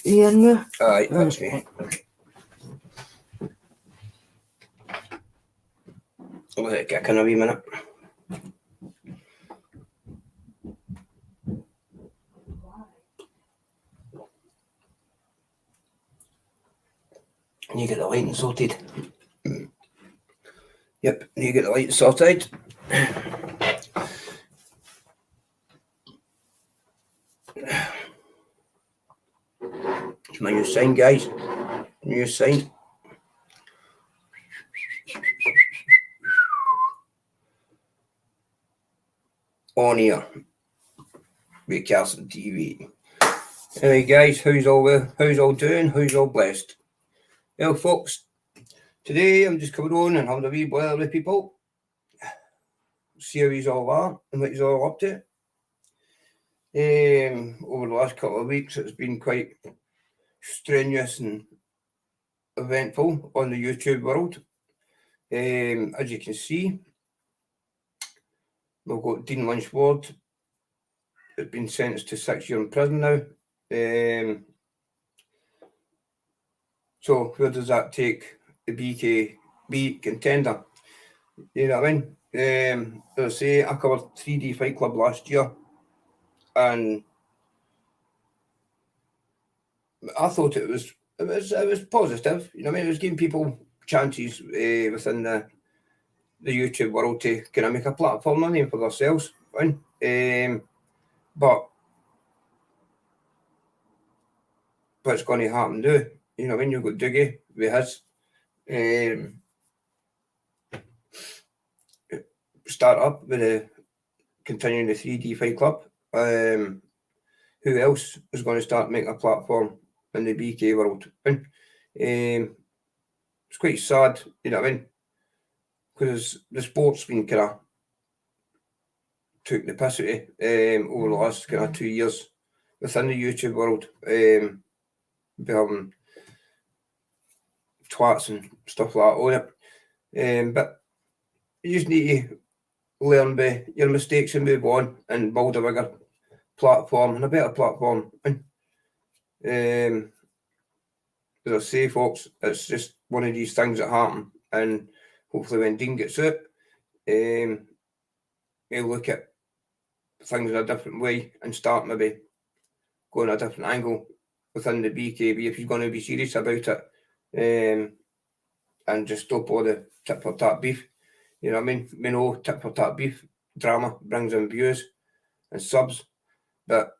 Ian. Aye, that's me. I'll let it kick in a wee minute. You get the lighting sorted. Yep, you get the lighting sorted. It's my new sign, guys. New sign. On here with Carson TV. Anyway, guys, how's all doing? How's all blessed? Well, folks, today I'm just coming on and having a wee blather with people. See how he's all are and what he's all up to. Over the last couple of weeks, it's been quite strenuous and eventful on the YouTube world. As you can see, we've got Dean Lynch Ward. Has been sentenced to 6 years in prison now. So where does that take the BKB contender? You know what I mean? As I say, I covered 3D Fight Club last year, and I thought it was positive. You know what I mean? It was giving people chances within the YouTube world to kind of make a platform name for themselves. Right? But what's going to happen now? You know what I mean? You've got Dougie with his start up with continuing the 3D Fight Club. Who else is going to start making a platform in the BK world? It's quite sad, you know what I mean? Because the sport's been kind of took the piss out of over the last kind of 2 years within the YouTube world. Be having twats and stuff like that on it. But you just need to learn by your mistakes and move on and build a bigger platform and a better platform. As I say, folks, it's just one of these things that happen, and hopefully when Dean gets out, he'll look at things in a different way and start maybe going a different angle within the BKB if he's going to be serious about it, and just stop all the tit for tat beef. You know what I mean? We know tit for tat beef drama brings in views and subs, but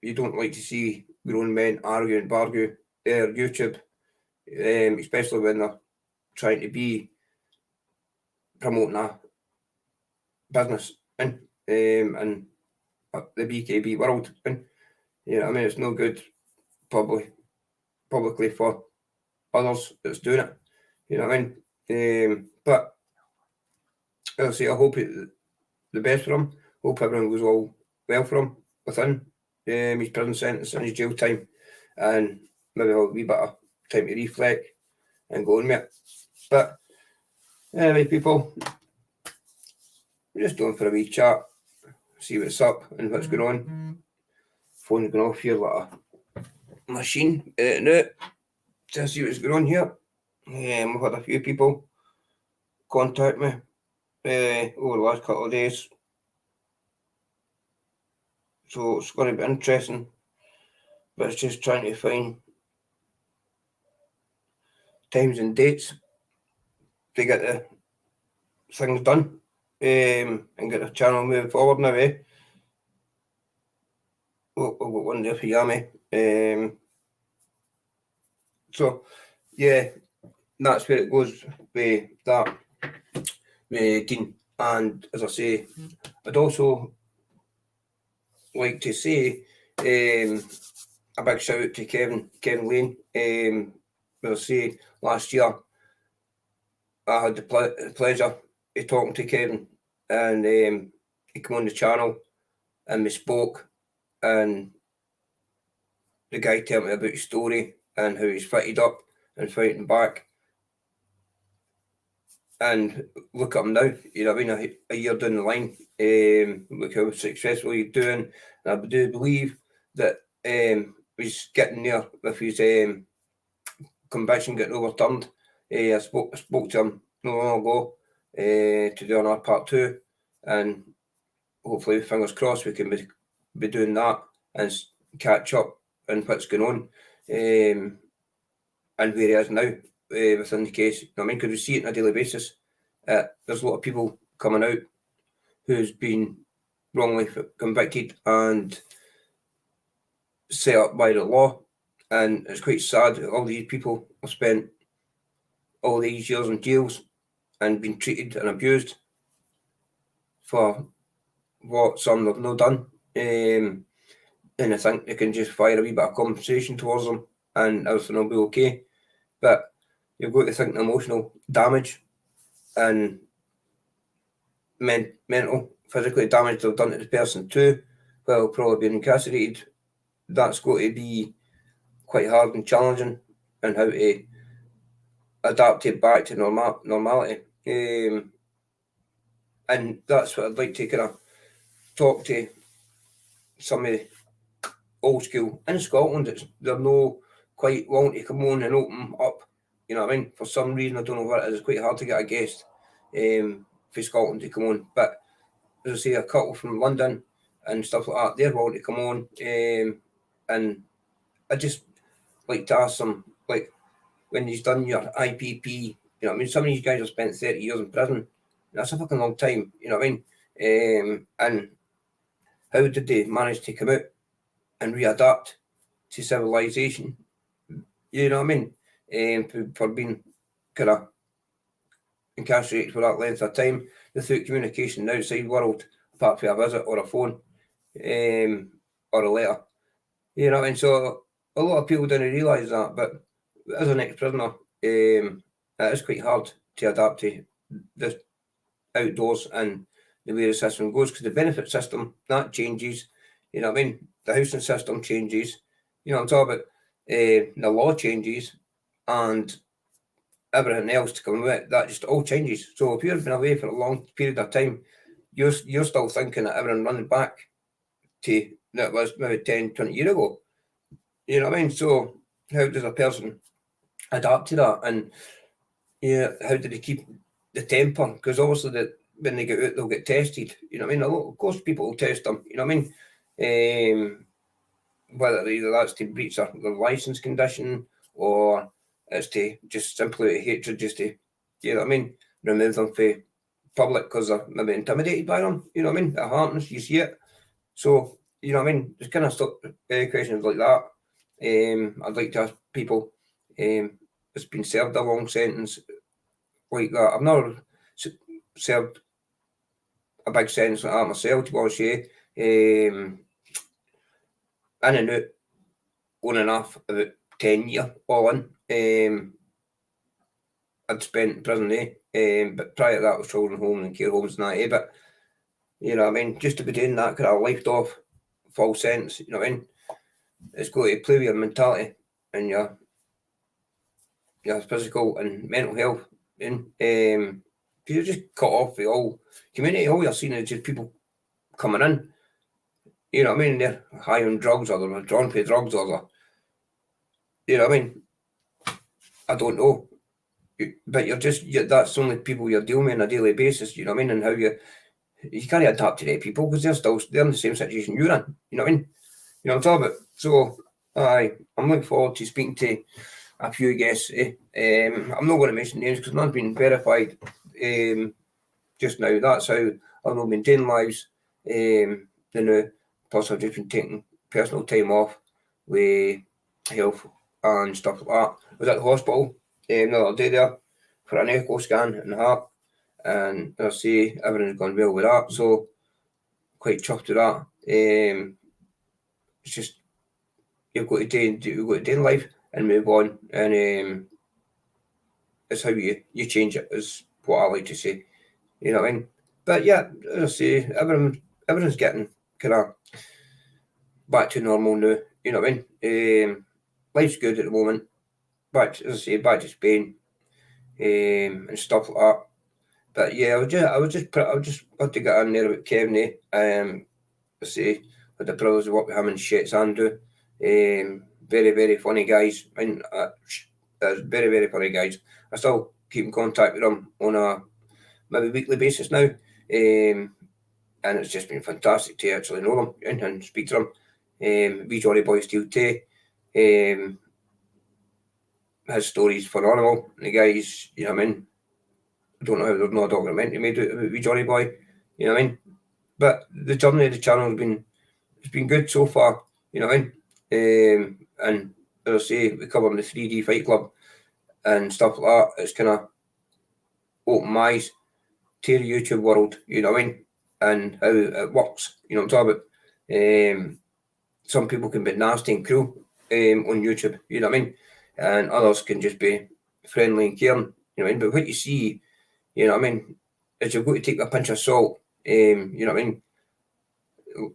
you don't like to see grown men argue and bargue their YouTube, especially when they're trying to be promoting a business and the BKB world. And you know what I mean? It's no good publicly for others that's doing it. You know what I mean? But I'll say I hope the best for him. Hope everything goes all well for him within his prison sentence and his jail time, and maybe a wee bit of time to reflect and go on with it. But anyway, people, we're just going for a wee chat, see what's up and what's going on. Phone's going off here like a machine now to see what's going on here. We've had a few people contact me over the last couple of days, so it's going to be interesting, but it's just trying to find times and dates to get the things done and get the channel moving forward now. We've got one there for Yami. So yeah, that's where it goes with that with Dean. And as I say, I'd also like to say a big shout out to Kevin Lane. As I say, last year I had the pleasure of talking to Kevin, and he came on the channel and we spoke, and the guy told me about his story and how he's fitted up and fighting back. and look at him now, you know what I mean, a year down the line, look how successful he's doing. And I do believe that he's getting there with his conviction getting overturned. I spoke to him not long ago to do another part 2, and hopefully, fingers crossed, we can be doing that and catch up on what's going on and where he is now within the case. You know what I mean? Because we see it on a daily basis. There's a lot of people coming out who's been wrongly convicted and set up by the law, and it's quite sad. All these people have spent all these years in jails and been treated and abused for what some have not done. And I think they can just fire a wee bit of compensation towards them and everything will be okay. But you've got to think the emotional damage and mental, physically damage they've done to the person too, while probably being incarcerated. That's got to be quite hard and challenging, and how to adapt it back to normality. And that's what I'd like to kind of talk to some of the old school in Scotland. They're no quite willing to come on and open up. You know what I mean? For some reason, I don't know what it is. It's quite hard to get a guest for Scotland to come on. But as I say, a couple from London and stuff like that, they're willing to come on. And I just like to ask them, like, when you've done your IPP, you know what I mean? Some of these guys have spent 30 years in prison. That's a fucking long time, you know what I mean? And how did they manage to come out and readapt to civilization? You know what I mean? For being kind of incarcerated for that length of time without communication in the outside world, apart from a visit or a phone or a letter. You know, and so a lot of people don't realise that, but as an ex-prisoner, it is quite hard to adapt to this outdoors and the way the system goes, because the benefit system, that changes, you know what I mean? The housing system changes, you know what I'm talking about? The law changes, and everything else to come with it, that just all changes. So if you've been away for a long period of time, you're still thinking that everything running back to that was maybe 10, 20 years ago. You know what I mean? So how does a person adapt to that? And yeah, how do they keep the temper? Because obviously when they get out, they'll get tested. You know what I mean? Of course, people will test them. You know what I mean? Whether either that's to breach their license condition, or it's to just simply hatred, just to, you know what I mean, remove them from public because they're maybe intimidated by them. You know what I mean? It happens. You see it. So, you know what I mean? There's kind of stuff, questions like that. I'd like to ask people, it's been served a long sentence like that. I've never served a big sentence like that myself, to be honest with you. In and out, on and off, about 10 years all in. I'd spent in prison but prior to that was children's homes and care homes and that, but you know what I mean, just to be doing that kind of lifed off full sentence, you know what I mean, it's got to play with your mentality and your physical and mental health, and you're just cut off the all community. All you're seeing is just people coming in, you know what I mean, they're high on drugs, or they're withdrawn for drugs, or they're, you know what I mean, I don't know, but that's only people you're dealing with on a daily basis, you know what I mean, and how you can't adapt to their people because they're in the same situation you're in, you know what I mean, you know what I'm talking about. So I'm looking forward to speaking to a few guests. I'm not going to mention names because none's been verified just now. That's how I've not maintained lives. Plus I've just been taking personal time off with health and stuff like that. I was at the hospital the other day there for an echo scan in the heart, and I say everything's gone well with that, so quite chuffed with that. It's just you've got to do in life and move on, and it's how you change it, is what I like to say, you know what I mean. But yeah, as I say, everyone's getting kind of back to normal now, you know what I mean. Life's good at the moment, back to Spain and stuff like that. But yeah, I would just want to get in there about Kevin. I say with the brothers who work with him and shits Andrew. Very, very funny guys. I mean, very, very funny guys. I still keep in contact with them on a maybe weekly basis now. And it's just been fantastic to actually know them and speak to them. We Johnny Boy Steel Tay. His story's phenomenal. The guys, you know what I mean? I don't know how there's no documentary made about Wee Johnny Boy, you know what I mean? But the journey of the channel has been good so far, you know what I mean? And as I say, we cover the 3D Fight Club and stuff like that. It's kind of opened my eyes to the YouTube world, you know what I mean? And how it works, you know what I'm talking about? Some people can be nasty and cruel on YouTube, you know what I mean? And others can just be friendly and caring, you know what I mean? But what you see, you know what I mean, is you've got to take a pinch of salt, you know what I mean?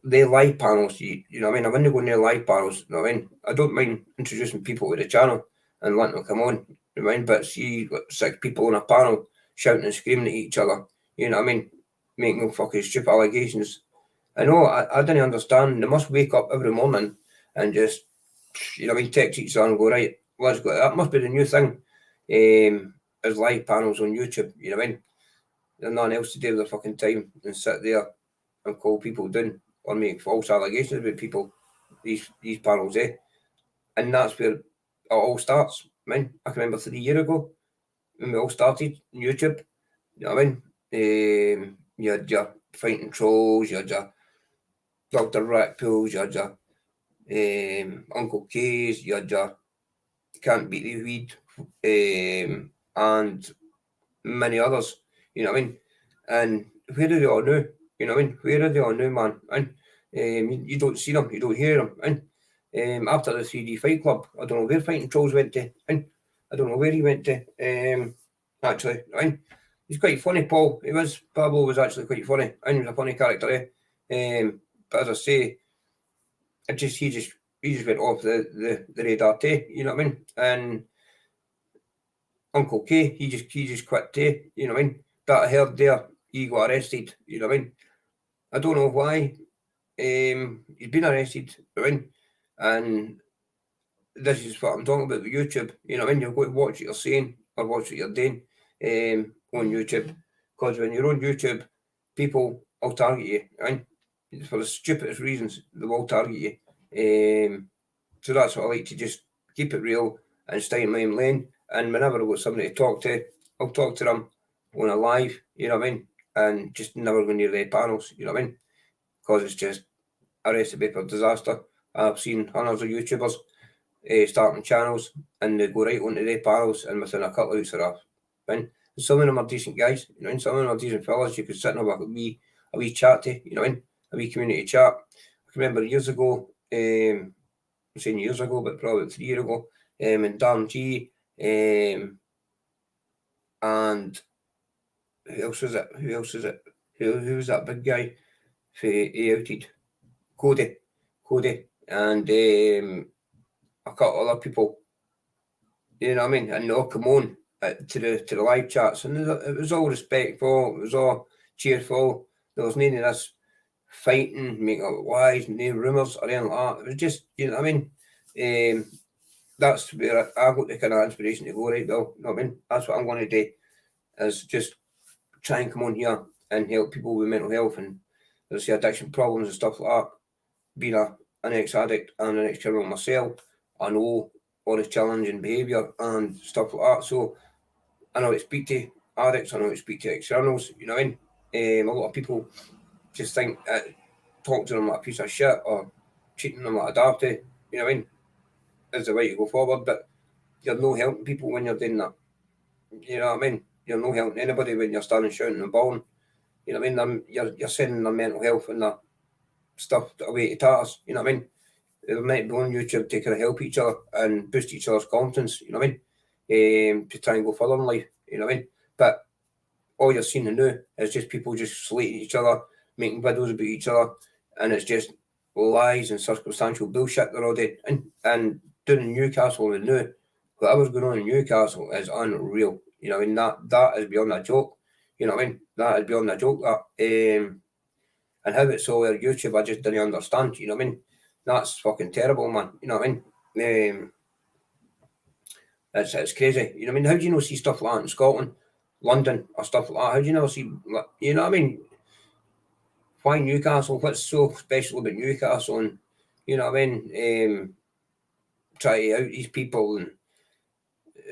Their live panels, you know what I mean? I wouldn't go in their live panels, you know what I mean? I don't mind introducing people to the channel and letting them come on, you know what I mean? But see 6 people on a panel shouting and screaming at each other, you know what I mean? Making fucking stupid allegations. I know, I didn't understand. They must wake up every morning and just, you know what I mean, text each other and go, right, let's go. That must be the new thing. As live panels on YouTube, you know what I mean? There's nothing else to do with their fucking time and sit there and call people down or make false allegations about people, these panels, eh? And that's where it all starts. I mean, I can remember 3 years ago when we all started on YouTube, you know what I mean? You had your fighting trolls, you had your Dr. Rackpools, you had your Uncle K's, you had your Can't Beat the Weed, and many others, you know what I mean? And where are they all now? You know what I mean? Where are they all now, man? And you don't see them, you don't hear them. And after the 3D Fight Club, I don't know where Fighting Trolls went to. And I don't know where he went to. Actually, and he's quite funny, Paul. Pablo was actually quite funny. And he was a funny character, eh? But as I say, he just went off the radar, you know what I mean? And Uncle K, he just quit, you know what I mean? But I heard there he got arrested, you know what I mean? I don't know why. He's been arrested, you know what I mean? And this is what I'm talking about with YouTube, you know what I mean? You've got to watch what you're saying or watch what you're doing on YouTube. Because when you're on YouTube, people will target you, right? For the stupidest reasons, they will target you. So that's what I like to just keep it real and stay in my own lane. And whenever I've got somebody to talk to, I'll talk to them on a live, you know what I mean? And just never go near the panels, you know what I mean? Because it's just a recipe for disaster. I've seen hundreds of YouTubers starting channels and they go right onto the panels and within a couple of weeks they're off. And some of them are decent guys, you know, and some of them are decent fellas. You could sit and have a wee chat to, you know, a wee community chat. I can remember years ago, I'm saying years ago, but probably 3 years ago, and Dan G, and who else is it? Who was that big guy? He outed Cody, and a couple other people. You know what I mean? And they'll come on to the live chats, and it was all respectful. It was all cheerful. There was none of this fighting, making up lies, no rumours or anything like that. It was just, you know what I mean? That's where I got the kind of inspiration to go, right, Bill? You know what I mean? That's what I'm going to do, is just try and come on here and help people with mental health and, let's say, addiction problems and stuff like that. Being an ex-addict and an ex-criminal myself, I know all the challenging behaviour and stuff like that. So I know how to speak to addicts, I know how to speak to ex-criminals, you know what I mean? A lot of people just think talk to them like a piece of shit or treating them like a darty, you know what I mean? Is the way to go forward, but you're no helping people when you're doing that. You know what I mean? You're no helping anybody when you're standing shouting and bawling. You know what I mean? You're sending their mental health and their stuff away to tatters. You know what I mean? They might be on YouTube to kind of help each other and boost each other's confidence. You know what I mean? To try and go further in life. You know what I mean? But all you're seeing and new is just people just slating each other, making videos about each other, and it's just lies and circumstantial bullshit they're all doing. And doing in Newcastle and new, whatever's going on in Newcastle is unreal. You know, I mean, that is beyond a joke. You know what I mean? That is beyond a joke, that. And how it's all over YouTube, I just didn't understand, you know what I mean? That's fucking terrible, man, you know what I mean? It's crazy, you know what I mean? How do you not see stuff like that in Scotland, London, or stuff like that? How do you never see, you know what I mean? Why Newcastle? What's so special about Newcastle? And, you know what I mean? Try to out these people, and,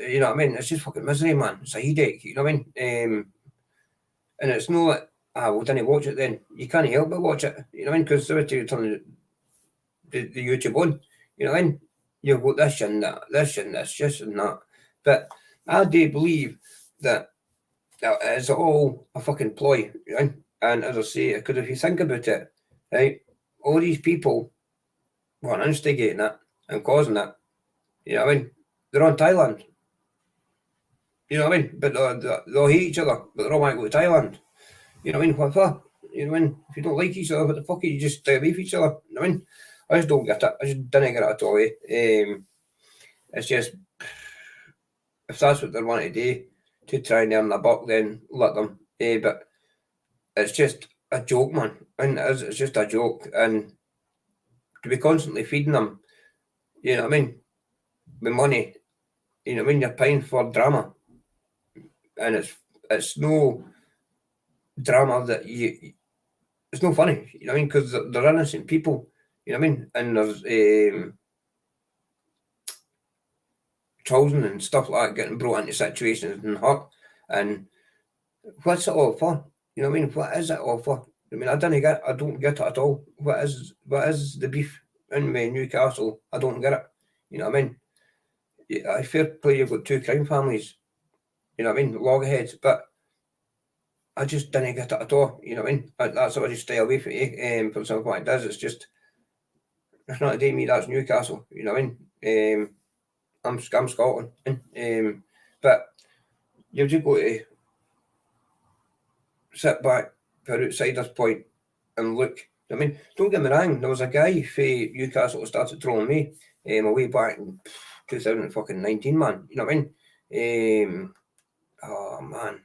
you know what I mean? It's just fucking misery, man. It's a headache, you know what I mean? And it's not like, well, didn't watch it then. You can't help but watch it, you know what I mean? Because every time you turn the YouTube on, you know what I mean? You've got this and that, this and that. But I do believe that it's all a fucking ploy, right? And as I say, because if you think about it, right, all these people were instigating it and causing it, you know what I mean? They're on Thailand. You know what I mean? But they'll hate each other, but they're all want to go to Thailand. You know what I mean? What for? You know what I mean? If you don't like each other, what the fuck, you just stay away from each other. You know what I mean? I just don't get it. I just didn't get it at all. It's just, if that's what they want to do, to try and earn a buck, then let them. But it's just a joke, man. And it's just a joke. And to be constantly feeding them, you know what I mean, with money, you know what I mean, you're paying for drama. And it's no drama that it's no funny, you know what I mean, because they're innocent people, you know what I mean, and there's children and stuff like that getting brought into situations and hurt, and what's it all for? You know what I mean? What is it all for? I mean, I don't get it at all. What is the beef in Newcastle? I don't get it. You know what I mean? Yeah, fair play, you've got two crime families, you know what I mean, loggerheads, but I just didn't get it at all, you know what I mean? That's why I just stay away from it. From something like this, it's just, it's not a day me, that's Newcastle, you know what I mean? I'm Scotland, but you've just got to sit back for outsider's point and look. I mean, don't get me wrong, there was a guy from Newcastle who started trolling me way back in 2019, man, you know what I mean? Oh man,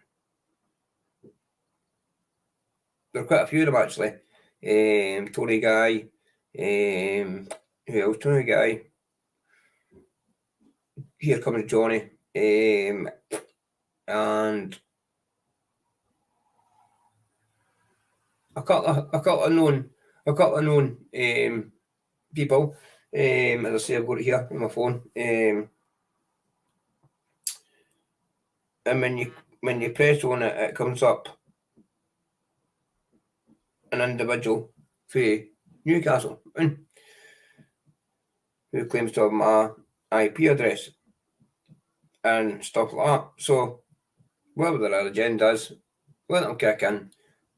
there are quite a few of them actually. Tony Guy, who else? Tony Guy, Here Comes Johnny, and a couple of known people. As I say, I've got it here on my phone. And when you press on it, it comes up an individual for Newcastle who claims to have my IP address and stuff like that. So whatever their agenda is, let them kick in.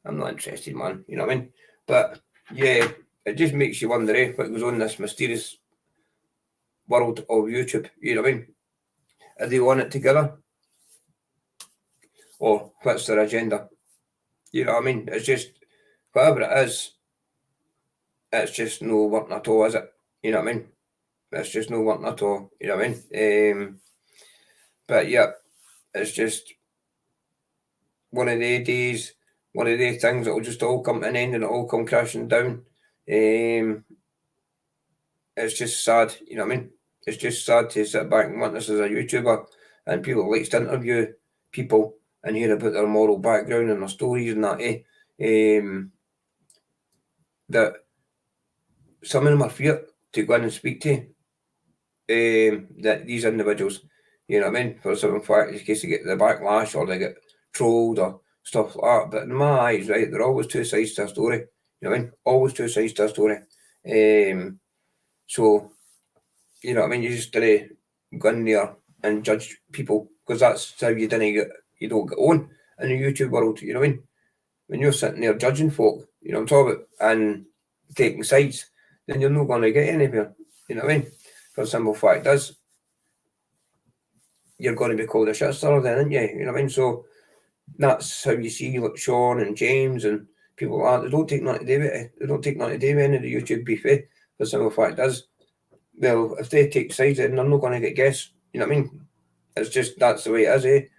I'm not interested, man. You know what I mean? But yeah, it just makes you wonder what goes on in this mysterious world of YouTube. You know what I mean? Are they on it together? Or what's their agenda? You know what I mean? It's just, whatever it is, it's just no working at all, is it? You know what I mean? It's just no working at all. You know what I mean? But yeah, it's just one of the days, one of the things that will just all come to an end and it'll all come crashing down. It's just sad, you know what I mean? It's just sad to sit back and witness as a YouTuber and people like to interview people and hear about their moral background and their stories and that, that some of them are feared to go in and speak to that these individuals, you know what I mean? For some fact, in case they get the backlash or they get trolled or stuff like that. But in my eyes, right, there are always two sides to a story. You know what I mean? Always two sides to a story. So, you know what I mean? You just gotta go in there and judge people because that's how you don't get on in the YouTube world. You know what I mean? When you're sitting there judging folk, you know what I'm talking about, and taking sides, then you're not going to get anywhere. You know what I mean? For the simple fact is, you're going to be called a shit stirrer then, aren't you? You know what I mean? So that's how you see like Sean and James and people like that. They don't take nothing to do with it. They don't take nothing to do with any of the YouTube beef. For the simple fact is, well, if they take sides, then they're not going to get guests. You know what I mean? It's just, that's the way it is,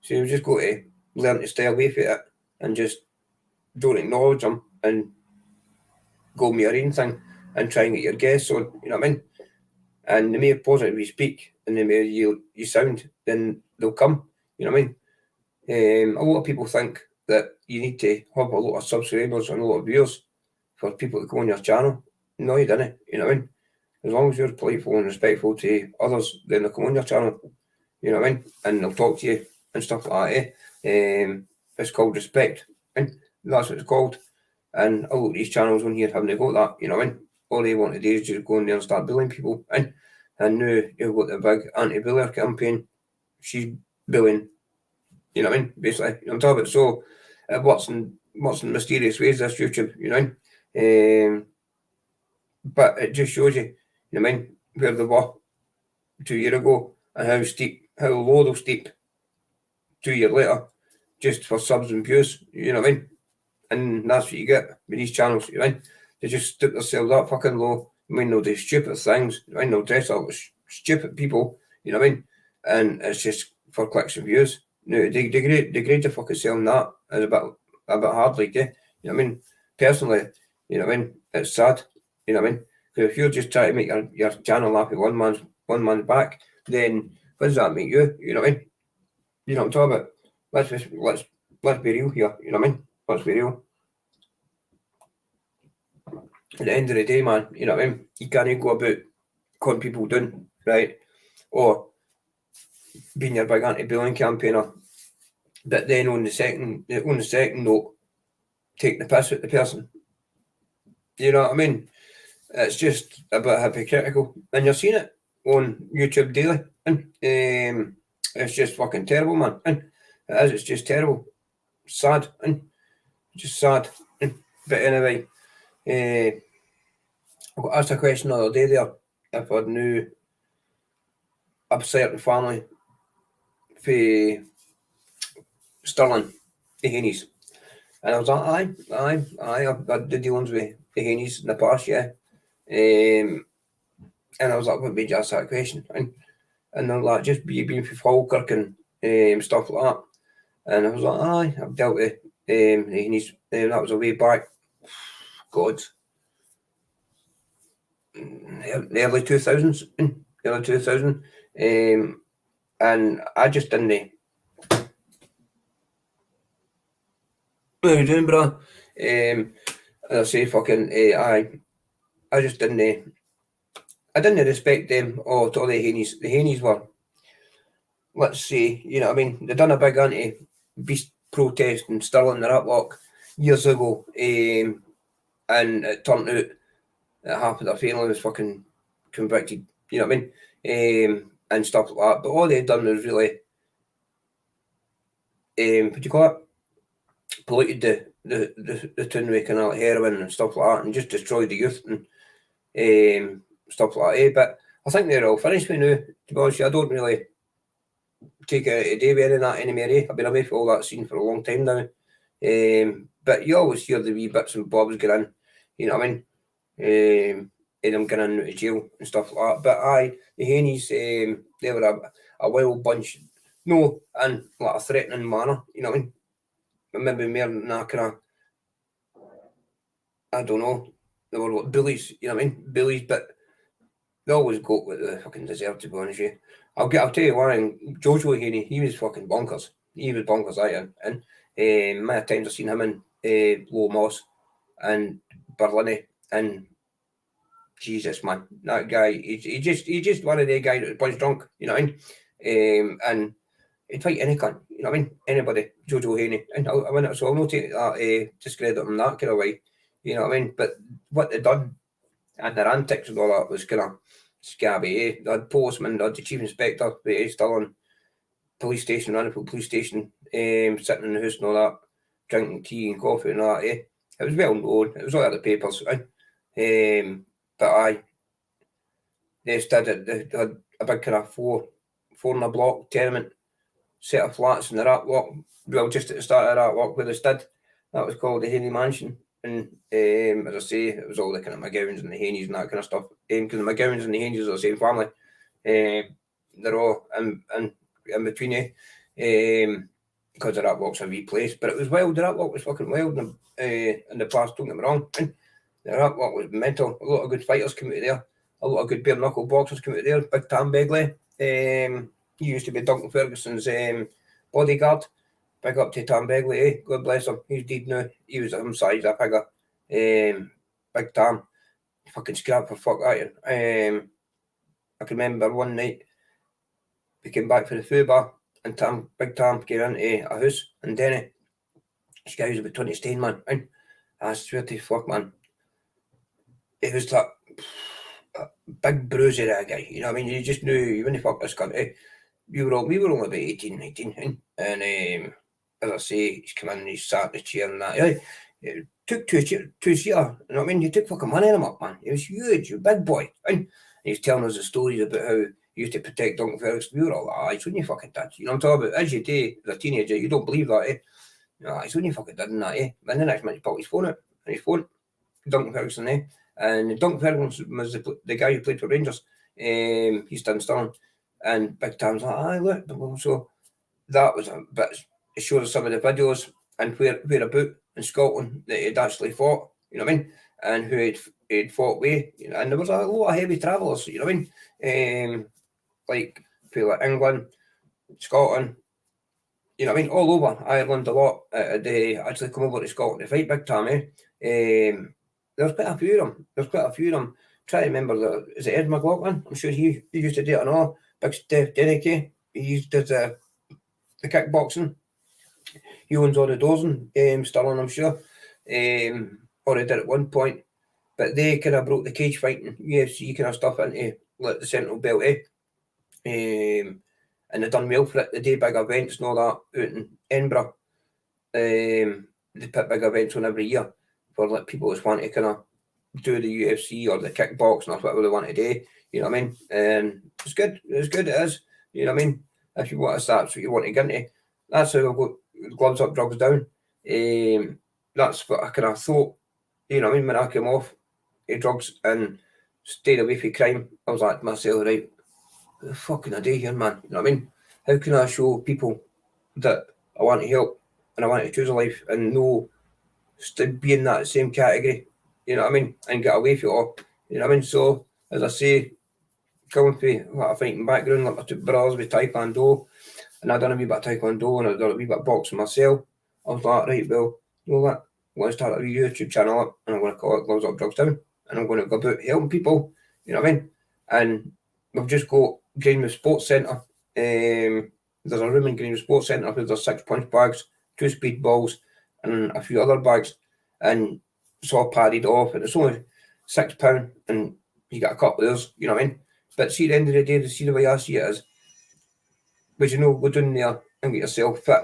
So you just got to learn to stay away from it and just don't acknowledge them and go with your own thing and try and get your guests on, you know what I mean? And the more positive you speak and the more you sound, then they'll come, you know what I mean? A lot of people think that you need to have a lot of subscribers and a lot of viewers for people to go on your channel. No, you didn't, you know what I mean? As long as you're playful and respectful to others, then they'll come on your channel, you know what I mean? And they'll talk to you and stuff like that, It's called respect, and that's what it's called. And a lot of these channels on here haven't got that, you know what I mean? All they want to do is just go in there and start bullying people. And now you've got the big anti-bullier campaign. She's bullying, you know what I mean? Basically, you know what I'm talking about. So it works in mysterious ways, this YouTube, you know. But it just shows you, you know what I mean, where they were 2 years ago and how low they'll steep 2 years later just for subs and views, you know what I mean? And that's what you get with these channels, you know what I mean? They just stick themselves that fucking low. I mean, they'll do stupid things, you know what I mean? They'll dress up with stupid people, you know what I mean? And it's just for clicks and views. No, they grade to fucking selling that is a bit hard, like, yeah. You know what I mean? Personally, you know what I mean? It's sad, you know what I mean? Because if you're just trying to make your channel laugh at one man's back, then what does that make you? You know what I mean? You know what I'm talking about? Let's be real here, you know what I mean? Let's be real. At the end of the day, man, you know what I mean? You can't go about calling people down, right? Or being your big anti-bullying campaigner, but then on the second note, take the piss with the person. You know what I mean? It's just a bit hypocritical, and you're seeing it on YouTube daily, and it's just fucking terrible, man. And it is. It's just terrible, sad, and just sad. But anyway, I got asked a question the other day there if I knew a certain family for Stirling, the hainys. And I was like, aye, I've had the dealings with the hainys in the past, yeah. And I was like, what made you ask that question? And they're like, just being for Falkirk and stuff like that. And I was like, aye, I've dealt with the hainys. That was a way back, God, the early 2000s, and I just didn't. What are you doing, bro? As I say, fucking, I just didn't. I didn't respect them or to all the hainys. The hainys were, let's say, you know what I mean? They done a big anti-beast protest in Stirling, their Uplock, years ago, and it turned out that half of their family was fucking convicted, you know what I mean? And stuff like that. But all they'd done was really, what do you call it? Polluted the town with kind of heroin and stuff like that, and just destroyed the youth and stuff like that. But I think they're all finished with now, to be honest. I don't really take it out of day with any of that anymore. I've been away from all that scene for a long time now. But you always hear the wee bits and bobs going in, you know what I mean? And them getting out of jail and stuff like that. But aye, the hainys, they were a wild bunch. No, in like a threatening manner, you know what I mean? Maybe more than that kind of, I don't know, they were like bullies, you know what I mean? Bullies, but they always got what they fucking deserve, to be honest with you. I'll tell you one, Jojo Haney, he was fucking bonkers. He was bonkers, and many times I've seen him in Low Moss and Berlin, and Jesus, man, that guy, he's just one of the guys that was punch drunk, you know what I mean? And he'd fight any cunt, you know what I mean? Anybody, Jojo Haney. And I mean, so I'll not take that discredit him that kind of way, you know what I mean? But what they done and their antics and all that was kind of scabby, They had postman, they had the chief inspector, still on police station, Rannipole police station, sitting in the house and all that, drinking tea and coffee and all that, It was well known, it was all out of the papers, but aye, they had a big kind of four in a block tenement set of flats in the rat walk, well, just at the start of that walk where they stood. That was called the Haney Mansion. And as I say, it was all the kind of McGowans and the Haneys and that kind of stuff. Because the McGowans and the Haneys are the same family. They're all in between you. because the rat walk's a wee place. But it was wild. The rat walk was fucking wild in the past, don't get me wrong. And the rat walk was mental. A lot of good fighters came out of there. A lot of good bare knuckle boxers came out of there. Big Tam Begley. He used to be Duncan Ferguson's bodyguard. Big up to Tam Begley, God bless him. He's dead now. He was him size a figure. Big Tam. Fucking scrap for fuck out here. I can remember one night we came back for the food bar and Big Tam came into a house in Denny. This guy was about 20 stone, man. And I swear to fuck, man. It was that big bruiser, that guy. You know what I mean? You just knew you wouldn't fuck this country. We were only about 18, 19. And as I say, he's come in and he's sat in the chair and that. It took two-seater. You know what I mean? You took fucking money in him up, man. He was huge, you big boy. And he's telling us the stories about how he used to protect Duncan Ferguson. We were all like, it's when you fucking did. You know what I'm talking about? As you do, as a teenager, you don't believe that, eh? It's when you fucking did that, eh? And the next minute he pulled his phone out. And his phone, Duncan Ferguson, eh? And Duncan Ferguson was the guy who played for Rangers. He's done Stirling. And Big Tam's like, look. So that was a bit. It showed us some of the videos and whereabout in Scotland that he'd actually fought, you know what I mean? And who he'd fought with. You know, and there was a lot of heavy travellers, you know what I mean? Like England, Scotland, you know what I mean? All over Ireland a lot. They actually come over to Scotland to fight Big Tam, eh? There's quite a few of them. Try to remember, is it Ed McLaughlin? I'm sure he used to do it and all. Big Steph Denicky, he did the kickboxing. He owns all the doors in Stirling, I'm sure. Or he did at one point. But they kind of broke the cage fighting, UFC kind of stuff into like the Sentinel belt, eh? And they done well for it. They did big events and all that out in Edinburgh. They put big events on every year for like people that want to kind of do the UFC or the kickboxing or whatever they want to do. You know what I mean? And it's good. It's good. It is. You know what I mean? If you want to start, what you want to get into, that's how I got Gloves Up, Drugs Down. That's what I kind of thought. You know what I mean? When I came off drugs and stayed away from crime, I was like to myself, right, what the fuck can I do here, man? You know what I mean? How can I show people that I want to help and I want to choose a life and no still be in that same category? You know what I mean? And get away from it all. You know what I mean? So, as I say, coming from a fighting background, like I took brothers with Taekwondo, and I done a wee bit of Taekwondo and I done a wee bit of boxing myself. I was like, right, well, you know what? I'm going to start a wee YouTube channel up and I'm going to call it Gloves Up, Drugs Down. And I'm going to go about helping people, you know what I mean? And we've just got Greenwood Sports Centre. There's a room in Greenwood Sports Centre where there's 6 punch bags, 2 speed balls, and a few other bags. And it's all padded off, and it's only £6, and you get a couple of those, you know what I mean? But see, at the end of the day, see the way I see it is, but you know, go down there and get yourself fit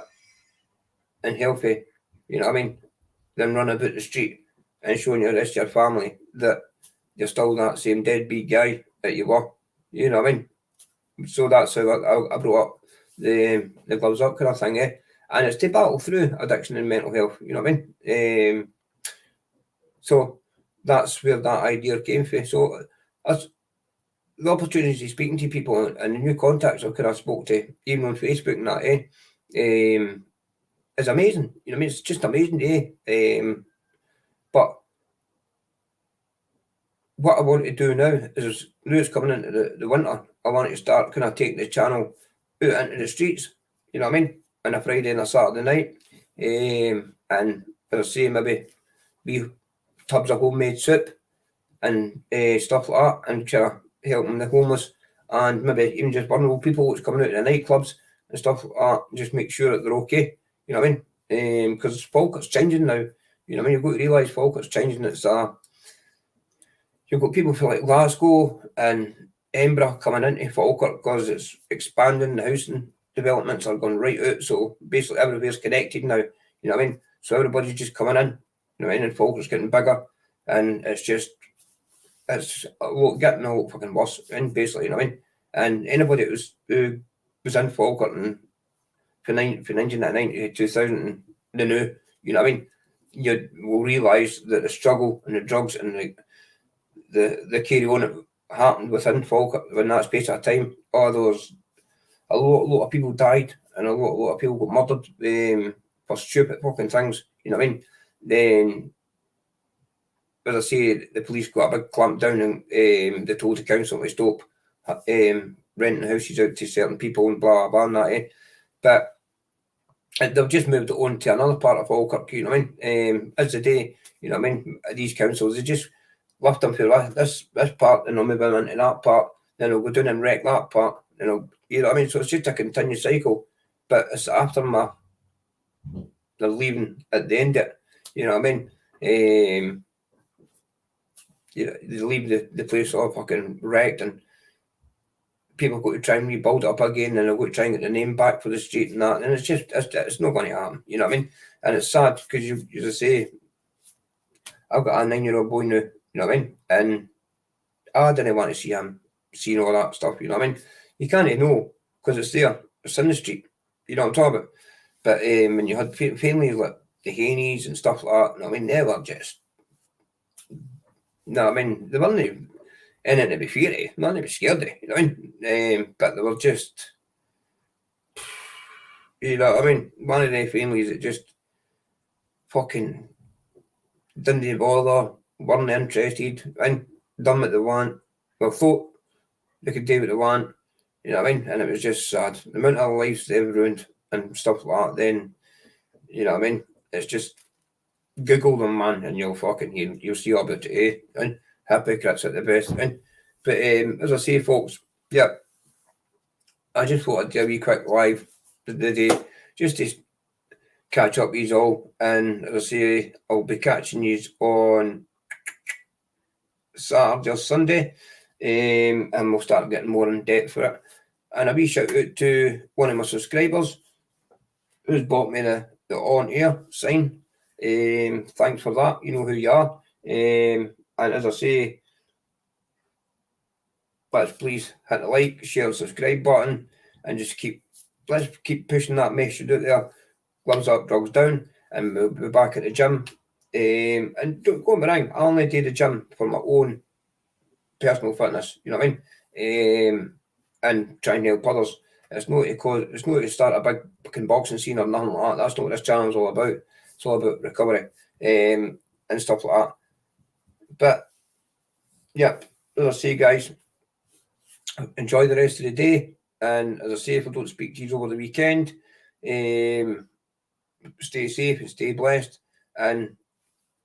and healthy, you know what I mean? Then run about the street and showing your rest of your family that you're still that same deadbeat guy that you were, you know what I mean? So that's how I brought up the Gloves Up kind of thing, eh? And it's to battle through addiction and mental health, you know what I mean? So that's where that idea came from. So as the opportunities of speaking to people and the new contacts I've kind of spoke to, even on Facebook and that, is amazing. You know what I mean? It's just amazing, but what I want to do now is, now it's coming into the winter, I want to start kind of taking the channel out into the streets, you know what I mean? On a Friday and a Saturday night. And as I say, maybe we tubs of homemade soup and stuff like that, and kind of helping the homeless, and maybe even just vulnerable people that's coming out to the nightclubs and stuff like that, just make sure that they're okay, you know what I mean? Because Falkirk's changing now, you know what I mean? You've got to realise Falkirk's changing. It's you've got people from like Glasgow and Edinburgh coming into Falkirk because it's expanding, the housing developments are going right out, so basically everywhere's connected now, you know what I mean? So everybody's just coming in, you know what I mean? And Falkirk's getting bigger, and it's getting a lot fucking worse, and basically, you know what I mean? And anybody who was in Falkirk from 1999 to 2000, they knew, you know what I mean? You will realise that the struggle and the drugs and the carry on that happened within Falkirk in that space of time. Oh, there was a lot of people died and a lot of people got murdered for stupid fucking things, you know what I mean? Then, as I say, the police got a big clamp down and they told the council to stop renting houses out to certain people and blah, blah, blah, and that, But they've just moved it on to another part of Falkirk, you know what I mean? As the day, you know what I mean? These councils, they just lift them for this part and they'll move them into that part, then they'll go down and wreck that part, you know what I mean? So it's just a continuous cycle, but it's after they're leaving at the end of it, you know what I mean? They leave the place all fucking wrecked and people go to try and rebuild it up again and they'll go to try and get the name back for the street and that, and it's not going to happen, you know what I mean? And it's sad because you as I say, I've got a 9-year-old boy now, you know what I mean? And I didn't want to see him seeing all that stuff, you know what I mean? You can't know because it's there, it's in the street, you know what I'm talking about? But when you had families like the Hainys and stuff like that, you know what I mean? They were just, no, I mean, they weren't in it to be feary, not to be scared of, you know what I mean? But they were just, you know what I mean? One of the families that just fucking didn't bother, weren't interested, and done what they want, well, thought they could do what they want, you know what I mean? And it was just sad. The amount of lives they've ruined and stuff like that, then, you know what I mean? It's just, Google them, man, and you'll see all about it, and hypocrites at the best, but as I say, folks, yeah, I just thought I'd do a wee quick live today, just to catch up with you all, and as I say, I'll be catching you on Saturday or Sunday, and we'll start getting more in depth for it. And a wee shout out to one of my subscribers who's bought me the on air sign. Thanks for that. You know who you are. And as I say, let's please hit the like, share, subscribe button, and just let's keep pushing that message out there. Gloves up, drugs down, and we'll be back at the gym. And don't go me wrong, I only do the gym for my own personal fitness, you know what I mean? And try and help others. It's not to start a big fucking boxing scene or nothing like that. That's not what this channel's all about. It's all about recovery and stuff like that. But yeah, as I say, guys, enjoy the rest of the day. And as I say, if I don't speak to you over the weekend, stay safe and stay blessed. And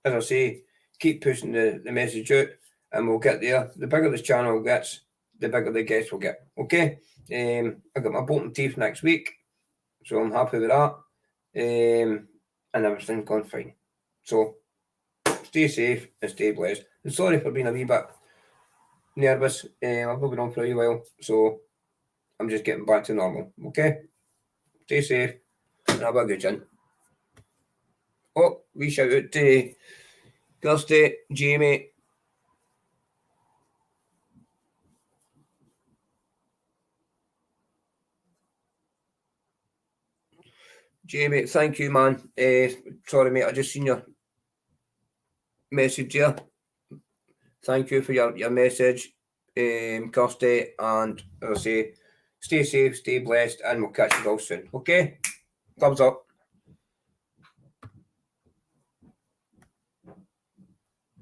as I say, keep pushing the message out, and we'll get there. The bigger this channel gets, the bigger the guests will get. Okay? I got my bolting teeth next week, so I'm happy with that. And everything's gone fine. So stay safe and stay blessed. And sorry for being a wee bit nervous. I've not been on for a while, so I'm just getting back to normal. Okay? Stay safe and have a good gin. Oh, we shout out to Kirsty, Jamie. Jamie, thank you, man. Sorry, mate, I just seen your message here. Thank you for your message, Kirsty, and as I say, stay safe, stay blessed, and we'll catch you all soon. Okay? Thumbs up.